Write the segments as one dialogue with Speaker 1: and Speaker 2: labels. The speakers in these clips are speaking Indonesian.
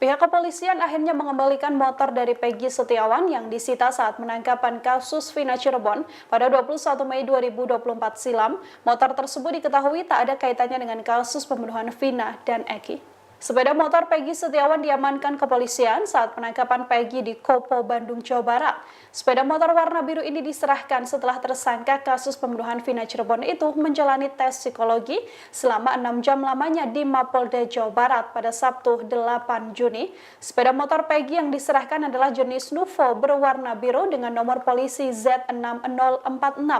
Speaker 1: Pihak kepolisian akhirnya mengembalikan motor dari Peggy Setiawan yang disita saat penangkapan kasus Vina Cirebon pada 21 Mei 2024 silam. Motor tersebut diketahui tak ada kaitannya dengan kasus pembunuhan Vina dan Eki. Sepeda motor Peggy Setiawan diamankan kepolisian saat penangkapan Peggy di Kopo, Bandung, Jawa Barat. Sepeda motor warna biru ini diserahkan setelah tersangka kasus pembunuhan Vina Cirebon itu menjalani tes psikologi selama 6 jam lamanya di Mapolda, Jawa Barat pada Sabtu 8 Juni. Sepeda motor Peggy yang diserahkan adalah jenis Nuvo berwarna biru dengan nomor polisi Z6046.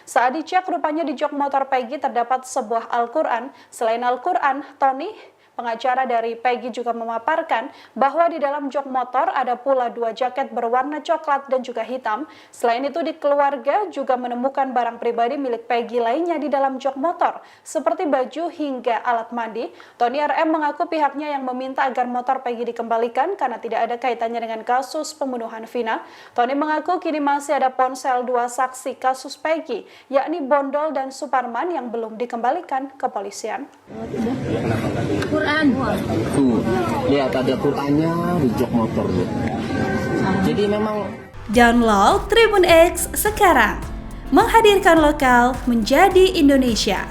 Speaker 1: Saat dicek, rupanya di jok motor Peggy terdapat sebuah Al-Quran. Selain Al-Quran, Tony, pengacara dari Peggy, juga memaparkan bahwa di dalam jok motor ada pula 2 jaket berwarna coklat dan juga hitam. Selain itu, di keluarga juga menemukan barang pribadi milik Peggy lainnya di dalam jok motor, seperti baju hingga alat mandi. Tony RM mengaku pihaknya yang meminta agar motor Peggy dikembalikan karena tidak ada kaitannya dengan kasus pembunuhan Vina. Tony mengaku kini masih ada ponsel 2 saksi kasus Peggy, yakni Bondol dan Suparman, yang belum dikembalikan ke kepolisian.
Speaker 2: Quran. Tuh, lihat ada Qurannya di jok motor. Jadi memang
Speaker 3: download Tribun X sekarang, menghadirkan lokal menjadi Indonesia.